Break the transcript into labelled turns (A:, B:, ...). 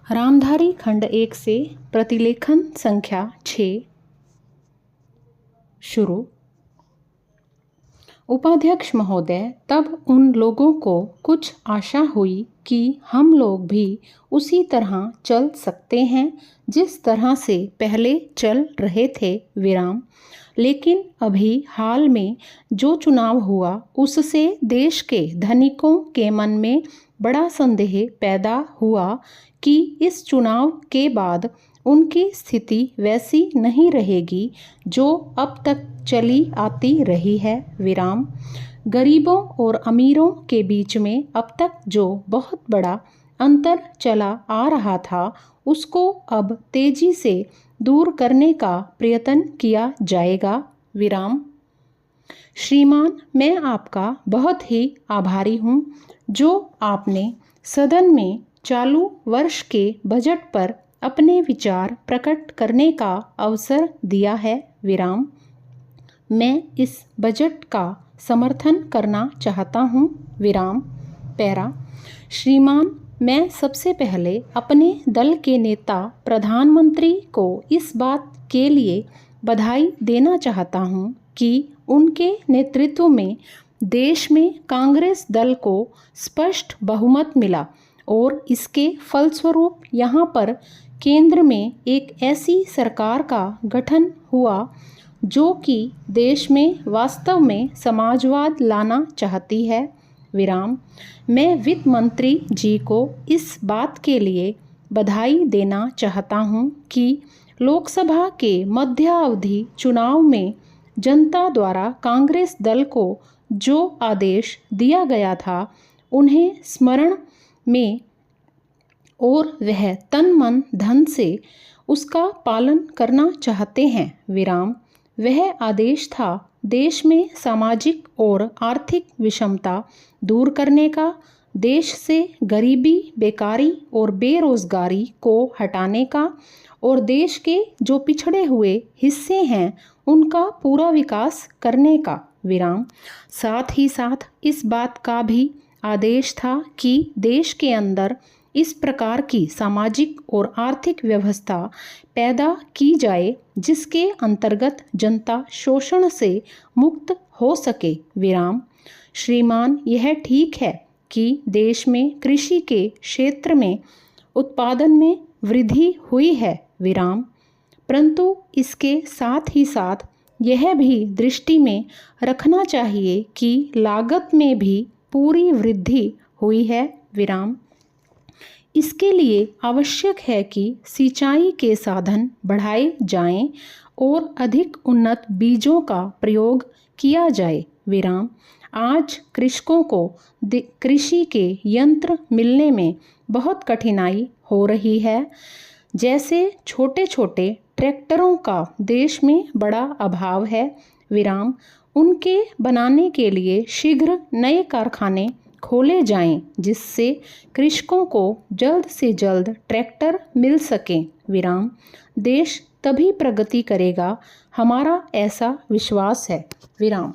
A: रामधारी खंड 1 से प्रतिलेखन संख्या 6 शुरू। उपाध्यक्ष महोदय, तब उन लोगों को कुछ आशा हुई कि हम लोग भी उसी तरह चल सकते हैं जिस तरह से पहले चल रहे थे विराम। लेकिन अभी हाल में जो चुनाव हुआ उससे देश के धनिकों के मन में बड़ा संदेह पैदा हुआ कि इस चुनाव के बाद उनकी स्थिति वैसी नहीं रहेगी जो अब तक चली आती रही है विराम। गरीबों और अमीरों के बीच में अब तक जो बहुत बड़ा अंतर चला आ रहा था उसको अब तेजी से दूर करने का प्रयत्न किया जाएगा विराम। श्रीमान, मैं आपका बहुत ही आभारी हूँ जो आपने सदन में चालू वर्ष के बजट पर अपने विचार प्रकट करने का अवसर दिया है विराम। मैं इस बजट का समर्थन करना चाहता हूँ विराम। पैरा। श्रीमान, मैं सबसे पहले अपने दल के नेता प्रधानमंत्री को इस बात के लिए बधाई देना चाहता हूँ कि उनके नेतृत्व में देश में कांग्रेस दल को स्पष्ट बहुमत मिला और इसके फलस्वरूप यहाँ पर केंद्र में एक ऐसी सरकार का गठन हुआ जो कि देश में वास्तव में समाजवाद लाना चाहती है विराम। मैं वित्त मंत्री जी को इस बात के लिए बधाई देना चाहता हूँ कि लोकसभा के मध्यावधि चुनाव में जनता द्वारा कांग्रेस दल को जो आदेश दिया गया था उन्हें स्मरण में और वह तन मन धन से उसका पालन करना चाहते हैं विराम। वह आदेश था देश में सामाजिक और आर्थिक विषमता दूर करने का, देश से गरीबी, बेकारी और बेरोजगारी को हटाने का और देश के जो पिछड़े हुए हिस्से हैं उनका पूरा विकास करने का विराम। साथ ही साथ इस बात का भी आदेश था कि देश के अंदर इस प्रकार की सामाजिक और आर्थिक व्यवस्था पैदा की जाए जिसके अंतर्गत जनता शोषण से मुक्त हो सके विराम। श्रीमान, यह ठीक है कि देश में कृषि के क्षेत्र में उत्पादन में वृद्धि हुई है विराम, परंतु इसके साथ ही साथ यह भी दृष्टि में रखना चाहिए कि लागत में भी पूरी वृद्धि हुई है विराम। इसके लिए आवश्यक है कि सिंचाई के साधन बढ़ाए जाएं और अधिक उन्नत बीजों का प्रयोग किया जाए विराम। आज कृषकों को कृषि के यंत्र मिलने में बहुत कठिनाई हो रही है। जैसे छोटे छोटे ट्रैक्टरों का देश में बड़ा अभाव है विराम। उनके बनाने के लिए शीघ्र नए कारखाने खोले जाएं जिससे कृषकों को जल्द से जल्द ट्रैक्टर मिल सकें विराम। देश तभी प्रगति करेगा, हमारा ऐसा विश्वास है विराम।